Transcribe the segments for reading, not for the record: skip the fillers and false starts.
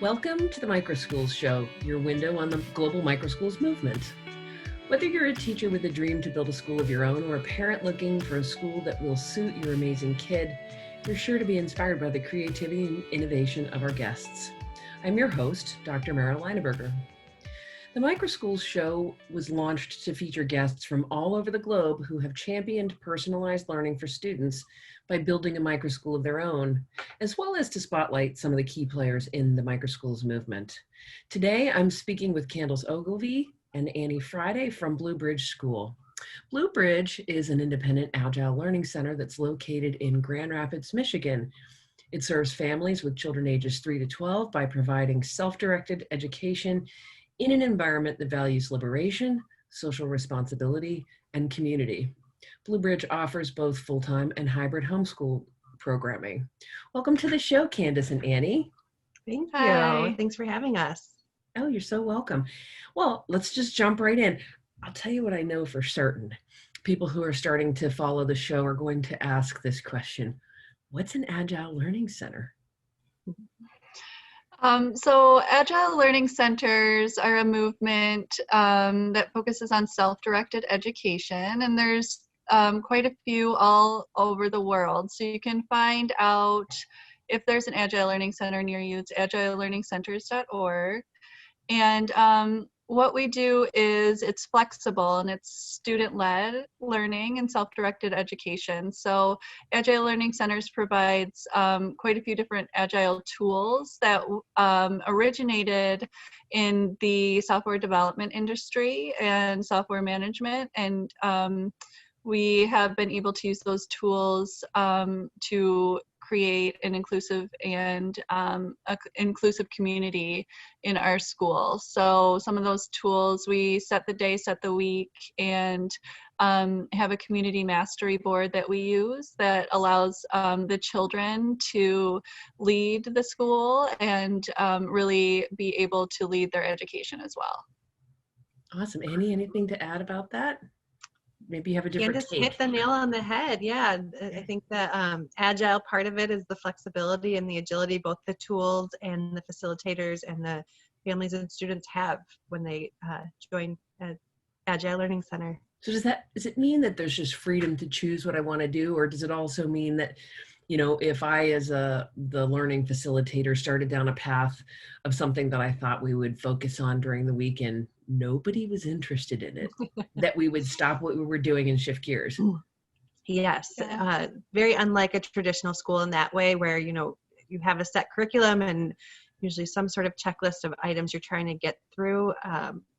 Welcome to the Microschools Show, your window on the global microschools movement. Whether you're a teacher with a dream to build a school of your own or a parent looking for a school that will suit your amazing kid, you're sure to be inspired by the creativity and innovation of our guests. I'm your host, Dr. Mara Leineberger. The Microschools Show was launched to feature guests from all over the globe who have championed personalized learning for students by building a microschool of their own, as well as to spotlight some of the key players in the microschools movement. Today, I'm speaking with Candis Ogilvie and Annie Friday from Blue Bridge School. Blue Bridge is an independent Agile Learning Center that's located in Grand Rapids, Michigan. It serves families with children ages 3 to 12 by providing self-directed education in an environment that values liberation, social responsibility, and community. Blue Bridge offers both full-time and hybrid homeschool programming. Welcome to the show, Candis and Annie. Thank you. Hi. Thanks for having us. Oh, you're so welcome. Well, let's just jump right in. I'll tell you what I know for certain. People who are starting to follow the show are going to ask this question. What's an Agile Learning Center? So Agile Learning Centers are a movement that focuses on self-directed education, and there's quite a few all over the world. So you can find out if there's an Agile Learning Center near you. It's agilelearningcenters.org. And what we do is it's flexible and it's student-led learning and self-directed education. So Agile Learning Centers provides quite a few different Agile tools that originated in the software development industry and software management. And we have been able to use those tools to create an inclusive and inclusive community in our school. So some of those tools, we set the day, set the week, and have a community mastery board that we use that allows the children to lead the school and really be able to lead their education as well. Awesome. Annie, anything to add about that? Maybe you have a different Candis take. hit the nail on the head. Yeah, I think the Agile part of it is the flexibility and the agility both the tools and the facilitators and the families and students have when they join an Agile Learning Center. So does it mean that there's just freedom to choose what I want to do, or does it also mean that, you know, if I as the learning facilitator started down a path of something that I thought we would focus on during the weekend, nobody was interested in it, that we would stop what we were doing and shift gears? Yes, very unlike a traditional school in that way where, you know, you have a set curriculum and usually some sort of checklist of items you're trying to get through.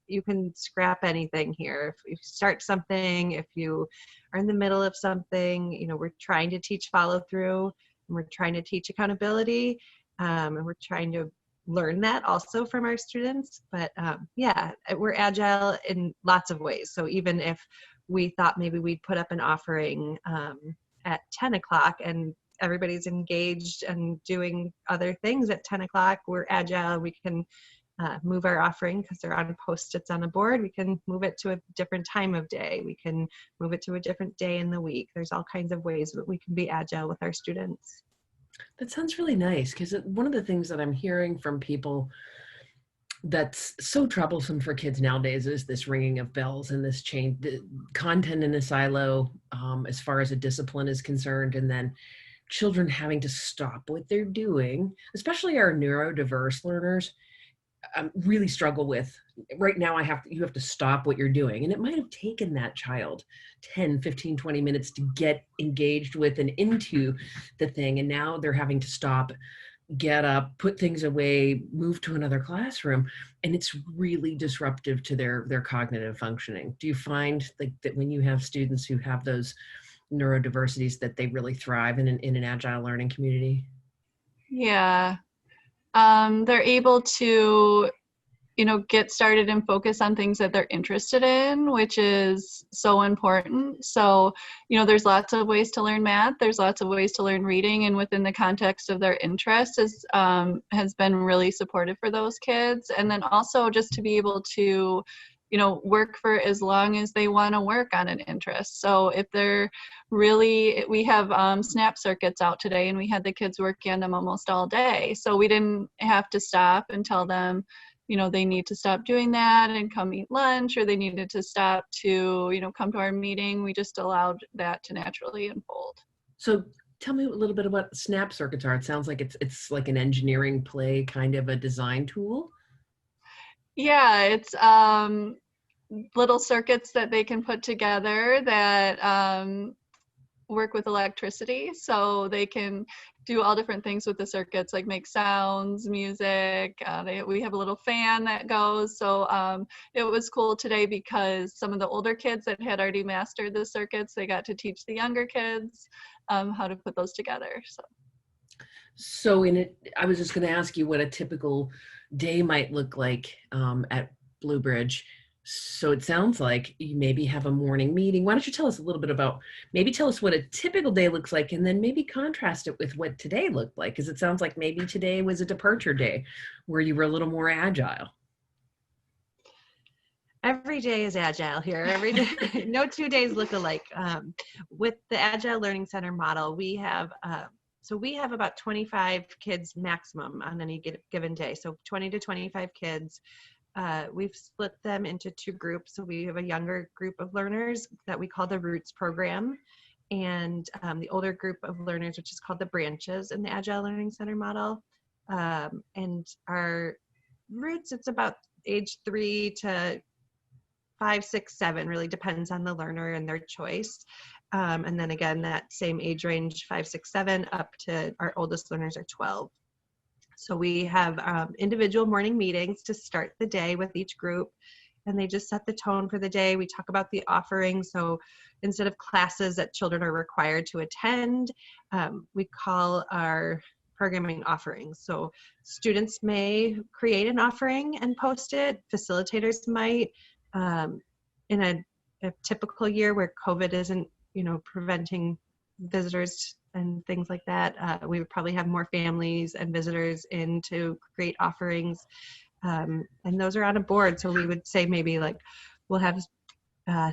You can scrap anything here. If you start something, if you are in the middle of something, you know, we're trying to teach follow through and we're trying to teach accountability, and we're trying to learn that also from our students. But yeah, we're Agile in lots of ways. So even if we thought maybe we'd put up an offering at 10 o'clock and everybody's engaged and doing other things at 10 o'clock, we're Agile. We can move our offering because they're on Post-its on a board. We can move it to a different time of day. We can move it to a different day in the week. There's all kinds of ways that we can be Agile with our students. That sounds really nice, because one of the things that I'm hearing from people that's so troublesome for kids nowadays is this ringing of bells and this change, the content in a silo as far as a discipline is concerned, and then children having to stop what they're doing, especially our neurodiverse learners. Really struggle with right now. You have to stop what you're doing, and it might have taken that child 10, 15, 20 minutes to get engaged with and into the thing, and now they're having to stop, get up, put things away, move to another classroom, and it's really disruptive to their cognitive functioning. Do you find like that when you have students who have those neurodiversities that they really thrive in an Agile learning community? Yeah. They're able to, you know, get started and focus on things that they're interested in, which is so important. So, you know, there's lots of ways to learn math. There's lots of ways to learn reading, and within the context of their interests has been really supportive for those kids. And then also just to be able to work for as long as they want to work on an interest. So if they're really, we have snap circuits out today, and we had the kids working on them almost all day. So we didn't have to stop and tell them, they need to stop doing that and come eat lunch, or they needed to stop to, come to our meeting. We just allowed that to naturally unfold. So tell me a little bit about snap circuits are. It sounds like it's like an engineering play kind of a design tool. Yeah, it's little circuits that they can put together that work with electricity. So they can do all different things with the circuits, like make sounds, music. We have a little fan that goes. So it was cool today because some of the older kids that had already mastered the circuits, they got to teach the younger kids how to put those together. So I was just going to ask you what a typical day might look like at Blue Bridge. So it sounds like you maybe have a morning meeting. Why don't you tell us a little bit tell us what a typical day looks like, and then maybe contrast it with what today looked like, because it sounds like maybe today was a departure day where you were a little more agile. Every day is agile here. Every day, no 2 days look alike. With the Agile Learning Center model, we have about 25 kids maximum on any given day. So 20 to 25 kids. We've split them into 2 groups. So we have a younger group of learners that we call the Roots program, and the older group of learners, which is called the Branches in the Agile Learning Center model. And our Roots, it's about age 3 to 5, 6, 7, really depends on the learner and their choice. And then again, that same age range, 5, 6, 7, up to our oldest learners are 12. So we have individual morning meetings to start the day with each group, and they just set the tone for the day. We talk about the offerings. So instead of classes that children are required to attend, we call our programming offerings. So students may create an offering and post it. Facilitators might. In a typical year where COVID isn't, preventing visitors and things like that, we would probably have more families and visitors in to create offerings, and those are on a board. So we would say maybe like we'll have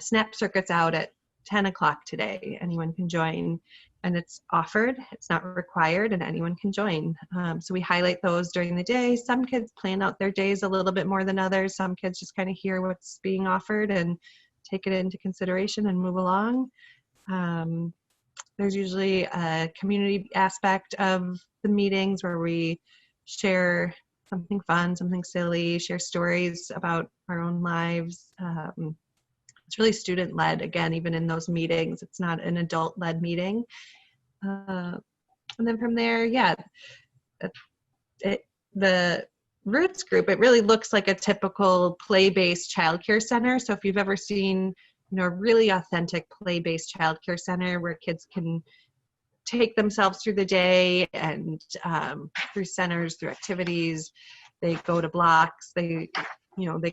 snap circuits out at 10 o'clock today. Anyone can join, and it's offered, it's not required, and anyone can join. So we highlight those during the day. Some kids plan out their days a little bit more than others. Some kids just kind of hear what's being offered and take it into consideration and move along. There's usually a community aspect of the meetings where we share something fun, something silly, share stories about our own lives. It's really student-led, again, even in those meetings. It's not an adult-led meeting. And then from there, the Roots group, it really looks like a typical play-based childcare center. So if you've ever seen, a really authentic play-based childcare center where kids can take themselves through the day and through centers, through activities, they go to blocks, they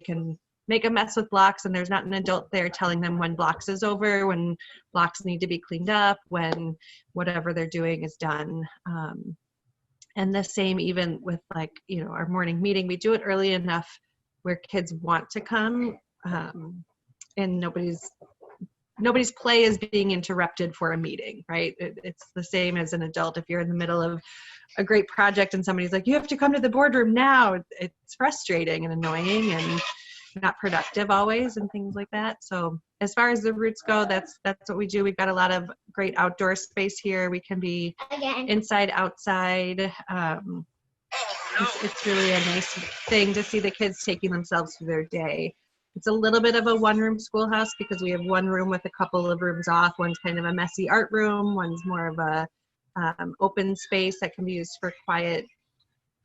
can make a mess with blocks, and there's not an adult there telling them when blocks is over, when blocks need to be cleaned up, when whatever they're doing is done. And the same even with our morning meeting. We do it early enough where kids want to come, and nobody's play is being interrupted for a meeting, right? It's the same as an adult. If you're in the middle of a great project and somebody's like, you have to come to the boardroom now, it's frustrating and annoying and not productive always, and things like that. So as far as the Roots go, that's what we do. We've got a lot of great outdoor space here. We can be inside, outside. It's really a nice thing to see the kids taking themselves through their day. It's a little bit of a one-room schoolhouse because we have one room with a couple of rooms off. One's kind of a messy art room. One's more of a open space that can be used for quiet,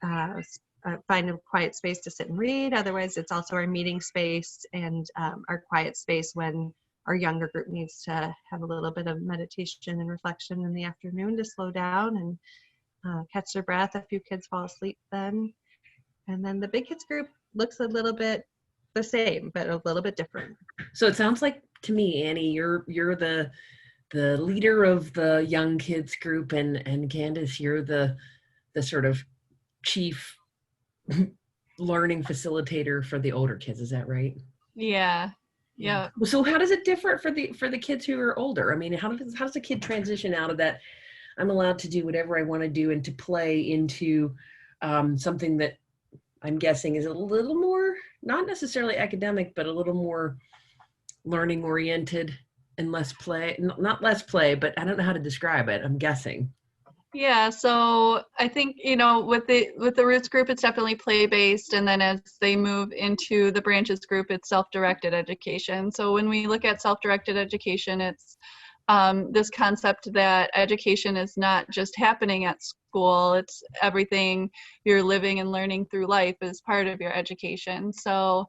find a quiet space to sit and read. Otherwise, it's also our meeting space and our quiet space when our younger group needs to have a little bit of meditation and reflection in the afternoon to slow down and catch their breath. A few kids fall asleep then. And then the big kids group looks a little bit the same, but a little bit different. So it sounds like to me, Annie, you're the leader of the young kids group, and Candis, you're the sort of chief learning facilitator for the older kids. Is that right? Yeah. Yeah. Well, so how does it differ for the kids who are older? I mean, how does a kid transition out of that I'm allowed to do whatever I want to do and to play into something that I'm guessing is a little more, not necessarily academic, but a little more learning oriented and less play, not less play, but I don't know how to describe it. I'm guessing. Yeah, so I think, with the roots group, it's definitely play-based, and then as they move into the branches group, it's self-directed education. So when we look at self-directed education, it's this concept that education is not just happening at school, it's everything you're living and learning through life is part of your education. So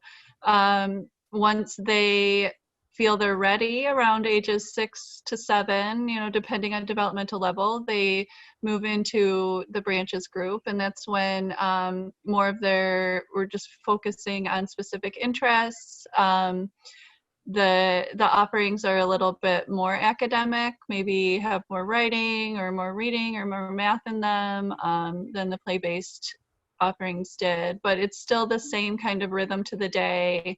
once they feel they're ready around ages 6 to 7, depending on developmental level, they move into the branches group, and that's when we're just focusing on specific interests. The offerings are a little bit more academic, maybe have more writing or more reading or more math in them than the play-based offerings did, but it's still the same kind of rhythm to the day.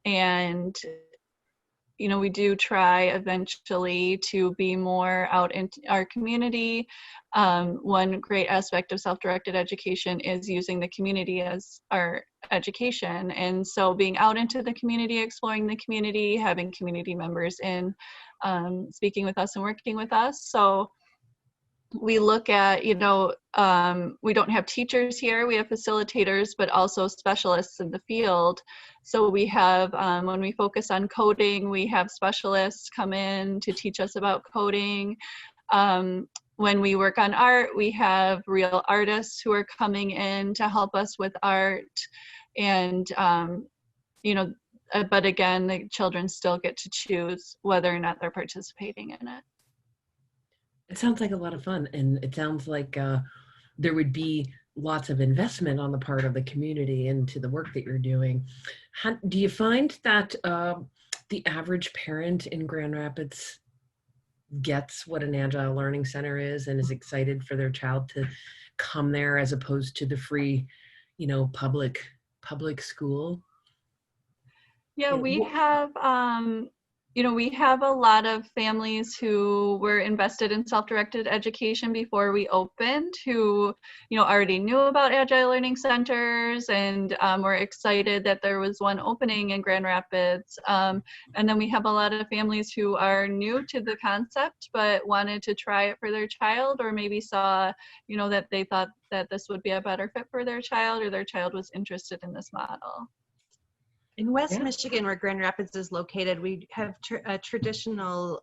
And we do try eventually to be more out in our community. One great aspect of self-directed education is using the community as our education. And so being out into the community, exploring the community, having community members in speaking with us and working with us. So we look at, we don't have teachers here, we have facilitators, but also specialists in the field. So we have, when we focus on coding, we have specialists come in to teach us about coding. When we work on art, we have real artists who are coming in to help us with art. And, but again, the children still get to choose whether or not they're participating in it. It sounds like a lot of fun, and it sounds like there would be lots of investment on the part of the community into the work that you're doing. Do you find that the average parent in Grand Rapids gets what an Agile Learning Center is and is excited for their child to come there as opposed to the free, public school? Yeah, we have, we have a lot of families who were invested in self-directed education before we opened, who, already knew about Agile Learning Centers and were excited that there was one opening in Grand Rapids. And then we have a lot of families who are new to the concept, but wanted to try it for their child, or maybe saw, that they thought that this would be a better fit for their child, or their child was interested in this model. In West Michigan, where Grand Rapids is located, we have a traditional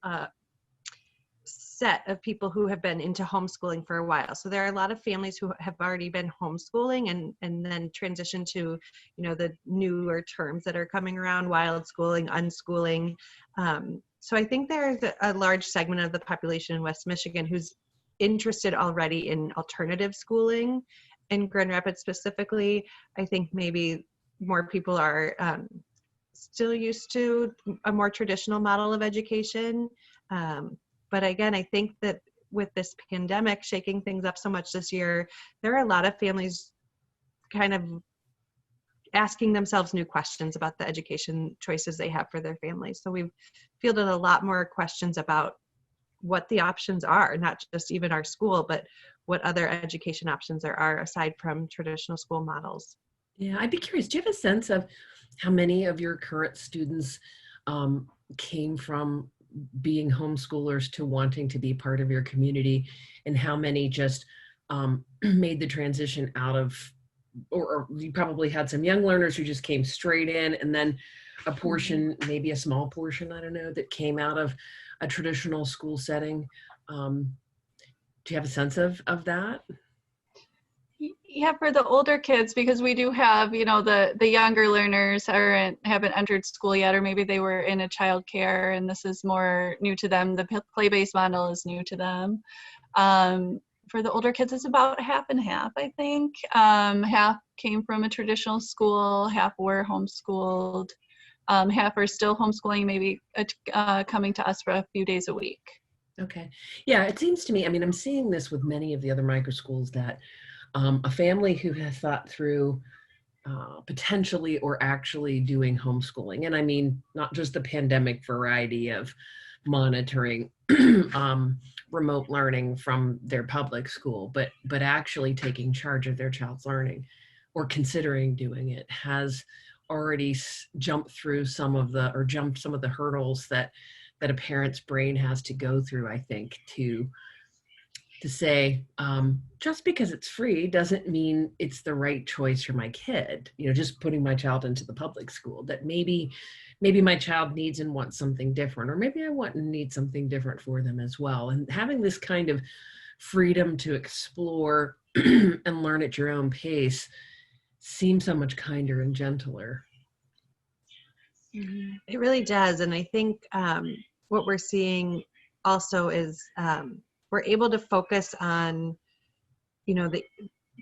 set of people who have been into homeschooling for a while. So there are a lot of families who have already been homeschooling and then transition to, the newer terms that are coming around, wild schooling, unschooling. So I think there's a large segment of the population in West Michigan who's interested already in alternative schooling. In Grand Rapids specifically, I think maybe more people are still used to a more traditional model of education. But again, I think that with this pandemic shaking things up so much this year, there are a lot of families kind of asking themselves new questions about the education choices they have for their families. So we've fielded a lot more questions about what the options are, not just even our school, but what other education options there are aside from traditional school models. Yeah, I'd be curious, do you have a sense of how many of your current students came from being homeschoolers to wanting to be part of your community, and how many just made the transition out of, or you probably had some young learners who just came straight in, and then a portion, maybe a small portion, I don't know, that came out of a traditional school setting. Do you have a sense of that? Yeah, for the older kids, because we do have, the younger learners haven't entered school yet, or maybe they were in a child care and this is more new to them. The play-based model is new to them. For the older kids, it's about half and half, I think. Half came from a traditional school, half were homeschooled, half are still homeschooling, maybe coming to us for a few days a week. Okay. Yeah, it seems to me, I mean, I'm seeing this with many of the other micro schools that a family who has thought through potentially or actually doing homeschooling. And I mean, not just the pandemic variety of monitoring remote learning from their public school, but actually taking charge of their child's learning or considering doing it, has already jumped some of the hurdles that a parent's brain has to go through, I think, to say, just because it's free doesn't mean it's the right choice for my kid. Just putting my child into the public school, that maybe my child needs and wants something different, or maybe I want and need something different for them as well. And having this kind of freedom to explore and learn at your own pace seems so much kinder and gentler. It really does. And I think what we're seeing also is we're able to focus on,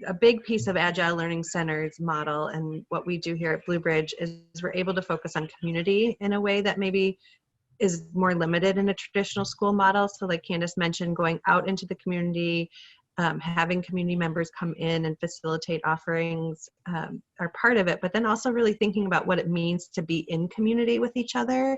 a big piece of Agile Learning Center's model, and what we do here at Blue Bridge is we're able to focus on community in a way that maybe is more limited in a traditional school model. So like Candis mentioned, going out into the community, having community members come in and facilitate offerings are part of it, but then also really thinking about what it means to be in community with each other,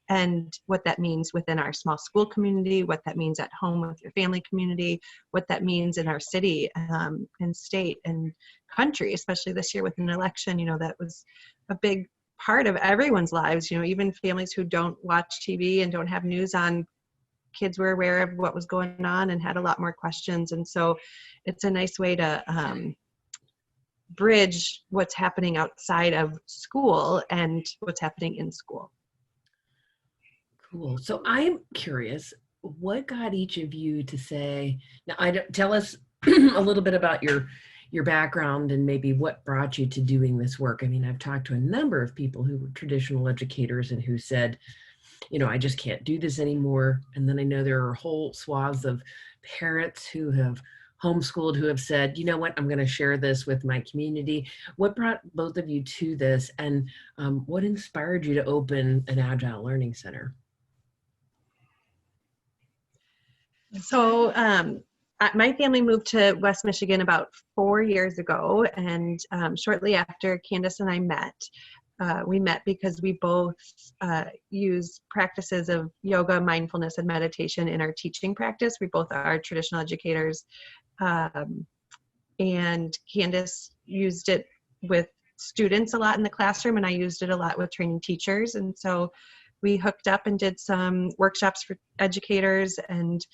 and what that means within our small school community, what that means at home with your family community, what that means in our city and state and country, especially this year with an election. That was a big part of everyone's lives. Even families who don't watch TV and don't have news on, kids were aware of what was going on and had a lot more questions. And so it's a nice way to bridge what's happening outside of school and what's happening in school. Cool. So I'm curious, what got each of you to say, now tell us a little bit about your background and maybe what brought you to doing this work. I mean, I've talked to a number of people who were traditional educators and who said, I just can't do this anymore. And then I know there are whole swaths of parents who have homeschooled who have said, you know what, I'm going to share this with my community. What brought both of you to this, and what inspired you to open an Agile Learning Center? So my family moved to West Michigan about 4 years ago, and shortly after Candis and I met, we met because we both use practices of yoga, mindfulness, and meditation in our teaching practice. We both are traditional educators, and Candis used it with students a lot in the classroom, and I used it a lot with training teachers. And so we hooked up and did some workshops for educators, and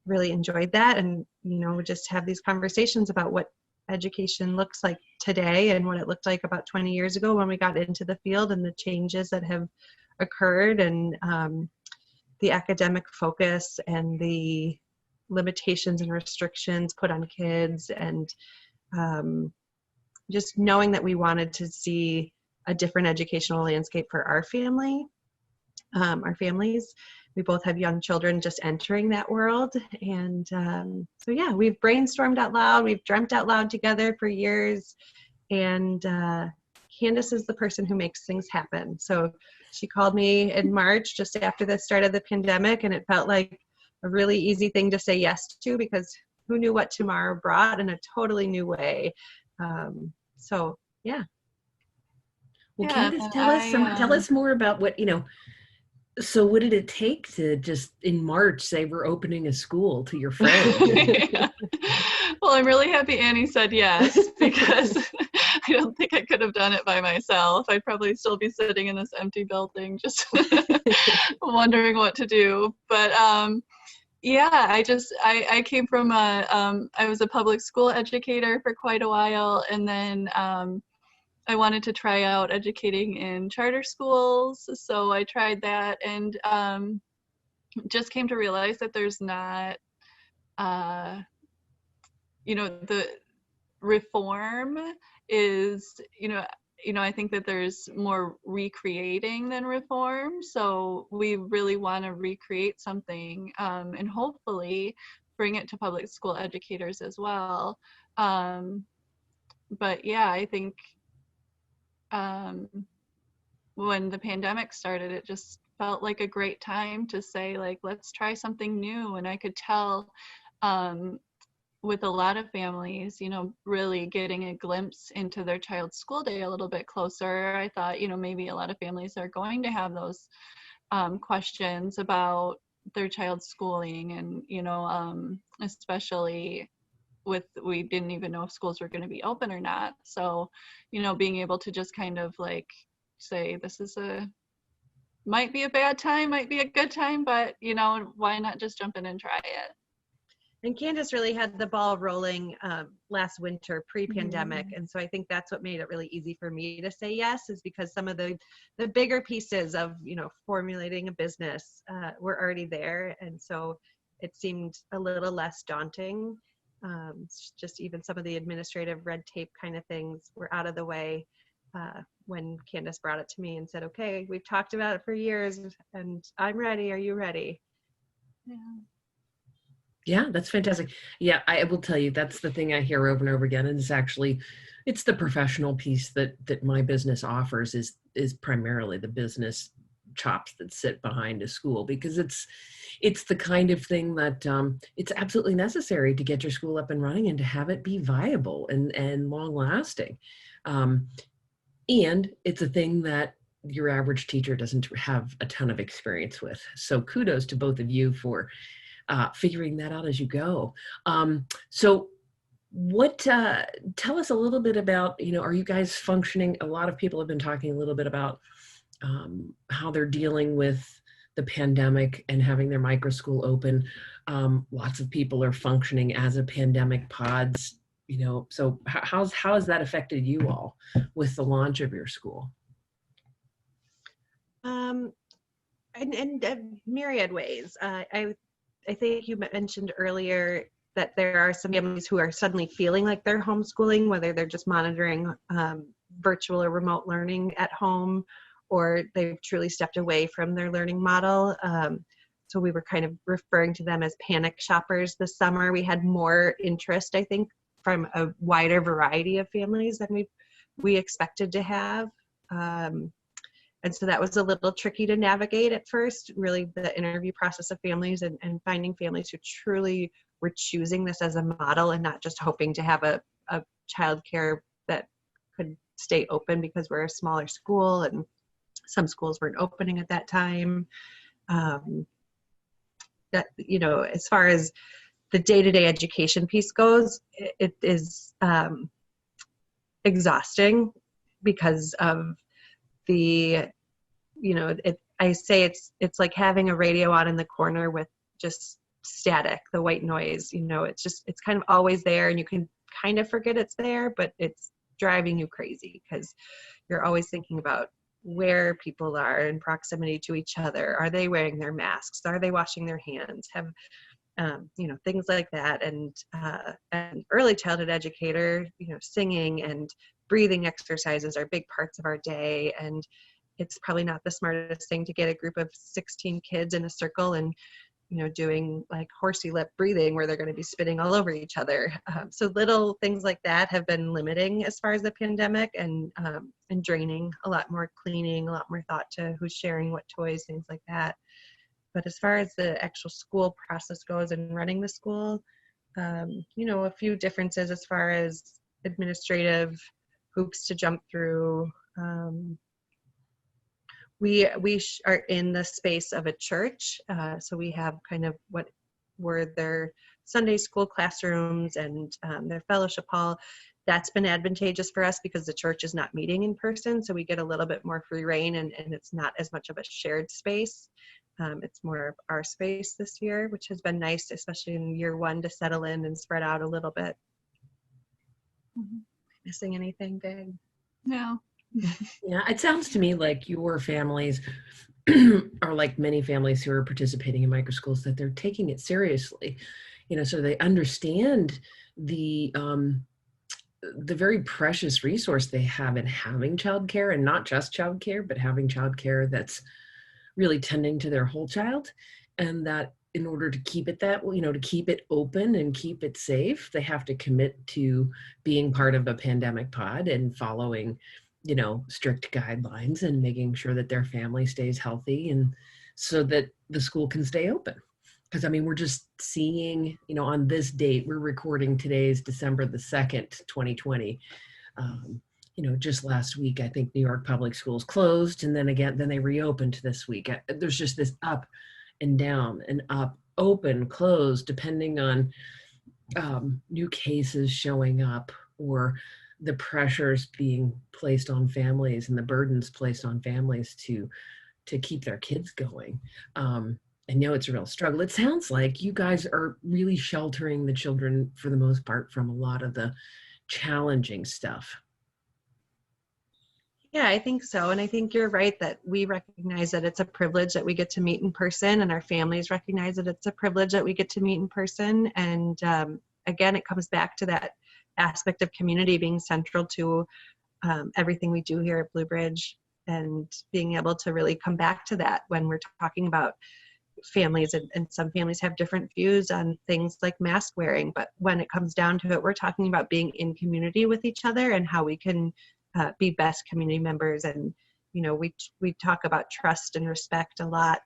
really enjoyed that. And we just have these conversations about what education looks like today and what it looked like about 20 years ago when we got into the field, and the changes that have occurred, and the academic focus and the limitations and restrictions put on kids, and just knowing that we wanted to see a different educational landscape for our family, our families. We both have young children just entering that world. And so, yeah, we've brainstormed out loud. We've dreamt out loud together for years. And Candis is the person who makes things happen. So she called me in March, just after the start of the pandemic, and it felt like a really easy thing to say yes to, because who knew what tomorrow brought in a totally new way. So, yeah. Well, Candis, tell us more about what, so what did it take to just in March say we're opening a school to your friend? Yeah. Well, I'm really happy Annie said yes, because I don't think I could have done it by myself. I'd probably still be sitting in this empty building just wondering what to do. But yeah, I came from I was a public school educator for quite a while, and then I wanted to try out educating in charter schools, so I tried that, and just came to realize that there's not, the reform is, I think that there's more recreating than reform, so we really want to recreate something, and hopefully bring it to public school educators as well. But yeah, I think when the pandemic started, it just felt like a great time to say, like, let's try something new. And I could tell with a lot of families, really getting a glimpse into their child's school day a little bit closer. I thought, maybe a lot of families are going to have those questions about their child's schooling, and especially we didn't even know if schools were going to be open or not. So being able to just kind of like say, this is might be a bad time, might be a good time, but why not just jump in and try it? And Candis really had the ball rolling last winter, pre-pandemic. Mm-hmm. And so I think that's what made it really easy for me to say yes, is because some of the bigger pieces of, formulating a business were already there. And so it seemed a little less daunting. Just even some of the administrative red tape kind of things were out of the way when Candis brought it to me and said, okay, we've talked about it for years and I'm ready. Are you ready? Yeah. Yeah, that's fantastic. Yeah, I will tell you, that's the thing I hear over and over again. And it's the professional piece that my business offers is primarily the business chops that sit behind a school, because it's the kind of thing that it's absolutely necessary to get your school up and running and to have it be viable and long lasting. And it's a thing that your average teacher doesn't have a ton of experience with. So kudos to both of you for figuring that out as you go. So tell us a little bit about, are you guys functioning? A lot of people have been talking a little bit about how they're dealing with the pandemic and having their micro school open. Lots of people are functioning as a pandemic pods, so how has that affected you all with the launch of your school? In myriad ways. I think you mentioned earlier that there are some families who are suddenly feeling like they're homeschooling, whether they're just monitoring virtual or remote learning at home, or they've truly stepped away from their learning model. So we were kind of referring to them as panic shoppers this summer. We had more interest, I think, from a wider variety of families than we expected to have. And so that was a little tricky to navigate at first, really the interview process of families and finding families who truly were choosing this as a model and not just hoping to have a childcare that could stay open because we're a smaller school and some schools weren't opening at that time. That, as far as the day-to-day education piece goes, it is exhausting because of the, I say it's like having a radio on in the corner with just static, the white noise, it's kind of always there and you can kind of forget it's there, but it's driving you crazy because you're always thinking about where people are in proximity to each other. Are they wearing their masks? Are they washing their hands? Have, things like that. And an early childhood educator, singing and breathing exercises are big parts of our day. And it's probably not the smartest thing to get a group of 16 kids in a circle and, doing like horsey lip breathing where they're going to be spitting all over each other. So little things like that have been limiting as far as the pandemic and draining, a lot more cleaning, a lot more thought to who's sharing what toys, things like that. But as far as the actual school process goes and running the school, a few differences as far as administrative hoops to jump through. We are in the space of a church, so we have kind of what were their Sunday school classrooms and their fellowship hall. That's been advantageous for us because the church is not meeting in person, so we get a little bit more free reign and it's not as much of a shared space. It's more of our space this year, which has been nice, especially in year one, to settle in and spread out a little bit. Mm-hmm. Missing anything big? No. Yeah, it sounds to me like your families are like many families who are participating in micro schools, that they're taking it seriously, so they understand the very precious resource they have in having childcare, and not just childcare, but having childcare that's really tending to their whole child, and that in order to keep it to keep it open and keep it safe, they have to commit to being part of a pandemic pod and following strict guidelines and making sure that their family stays healthy and so that the school can stay open. because I mean, we're just seeing, on this date, we're recording today's December the 2nd, 2020. Just last week, I think New York public schools closed, and then they reopened this week. There's just this up and down and up, open, closed, depending on new cases showing up, or the pressures being placed on families and the burdens placed on families to keep their kids going. I know it's a real struggle. It sounds like you guys are really sheltering the children for the most part from a lot of the challenging stuff. Yeah, I think so. And I think you're right that we recognize that it's a privilege that we get to meet in person, and our families recognize that it's a privilege that we get to meet in person. And again, it comes back to that aspect of community being central to everything we do here at Blue Bridge, and being able to really come back to that when we're talking about families. And some families have different views on things like mask wearing, but when it comes down to it, we're talking about being in community with each other and how we can be best community members. And we talk about trust and respect a lot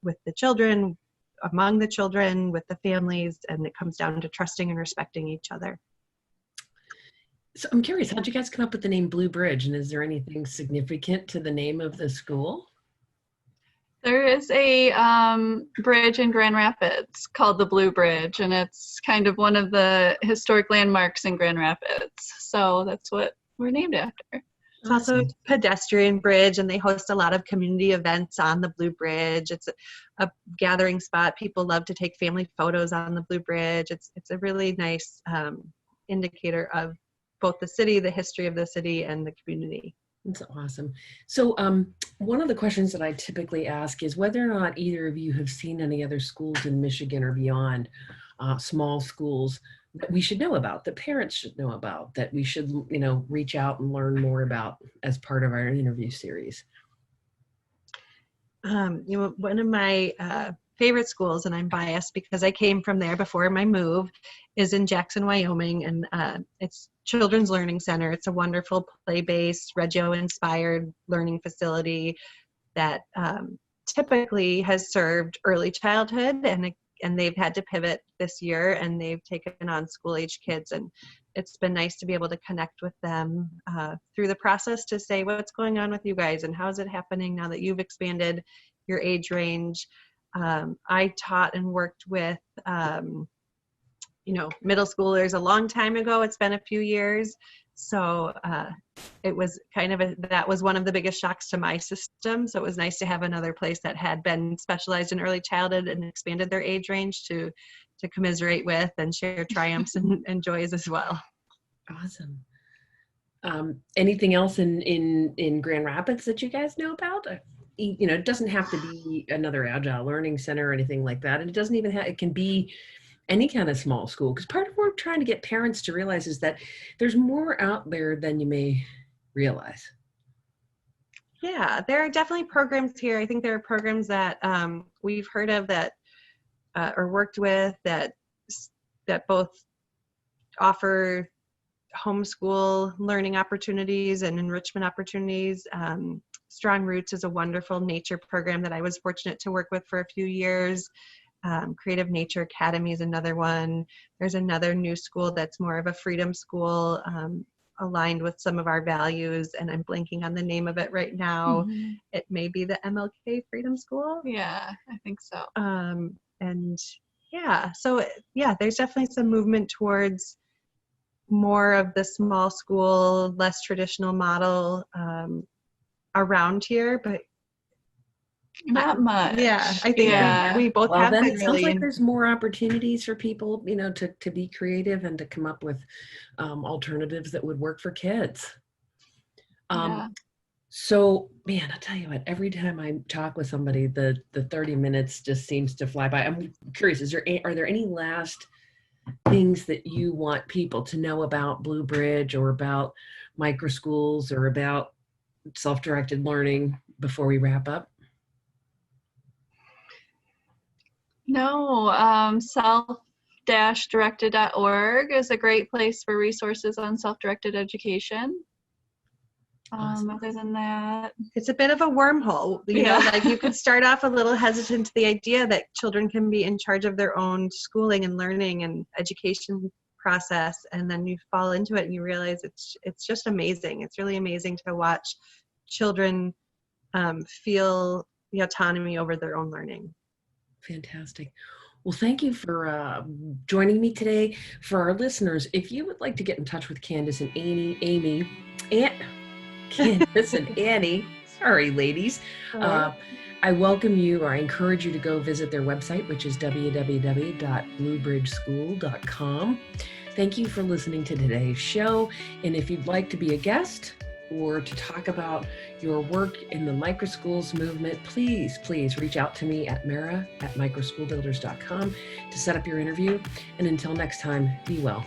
with the children, among the children, with the families, and it comes down to trusting and respecting each other. So I'm curious, how'd you guys come up with the name Blue Bridge, and is there anything significant to the name of the school? There is a bridge in Grand Rapids called the Blue Bridge, and it's kind of one of the historic landmarks in Grand Rapids. So that's what we're named after. It's also a pedestrian bridge, and they host a lot of community events on the Blue Bridge. It's a gathering spot. People love to take family photos on the Blue Bridge. It's a really nice indicator of both the city, the history of the city, and the community. That's awesome. So one of the questions that I typically ask is whether or not either of you have seen any other schools in Michigan or beyond, small schools that we should know about, that parents should know about, that we should, reach out and learn more about as part of our interview series. One of my favorite schools, and I'm biased because I came from there before my move, is in Jackson, Wyoming, and it's Children's Learning Center. It's a wonderful play-based, Reggio-inspired learning facility that typically has served early childhood, and they've had to pivot this year, and they've taken on school-age kids, and it's been nice to be able to connect with them through the process to say, what's going on with you guys, and how is it happening now that you've expanded your age range? I taught and worked with, middle schoolers a long time ago. It's been a few years. So it was that was one of the biggest shocks to my system. So it was nice to have another place that had been specialized in early childhood and expanded their age range to commiserate with and share triumphs and joys as well. Awesome. Anything else in Grand Rapids that you guys know about? It doesn't have to be another Agile Learning Center or anything like that. And it doesn't even it can be any kind of small school, because part of what we're trying to get parents to realize is that there's more out there than you may realize. Yeah, there are definitely programs here. I think there are programs that we've heard of that or worked with that both offer homeschool learning opportunities and enrichment opportunities. Strong Roots is a wonderful nature program that I was fortunate to work with for a few years. Creative Nature Academy is another one. There's another new school that's more of a freedom school, aligned with some of our values, and I'm blanking on the name of it right now. Mm-hmm. It may be the MLK Freedom School. Yeah, I think so. There's definitely some movement towards more of the small school, less traditional model around here, but not much. Yeah, I think we both have been. It sounds like there's more opportunities for people, to be creative and to come up with alternatives that would work for kids. So, man, I'll tell you what, every time I talk with somebody, the 30 minutes just seems to fly by. I'm curious, are there any last things that you want people to know about Blue Bridge or about microschools or about self-directed learning before we wrap up? No, self-directed.org is a great place for resources on self-directed education. Awesome. Other than that, It's a bit of a wormhole, you know, like you could start off a little hesitant to the idea that children can be in charge of their own schooling and learning and education process, and then you fall into it and you realize it's just amazing. It's really amazing to watch children feel the autonomy over their own learning. Fantastic. Well, thank you for joining me today. For our listeners, if you would like to get in touch with Candis and Candis and Annie, sorry, ladies, I welcome you, or I encourage you to go visit their website, which is www.bluebridgeschool.com. Thank you for listening to today's show. And if you'd like to be a guest or to talk about your work in the microschools movement, please reach out to me at mara@microschoolbuilders.com to set up your interview. And until next time, be well.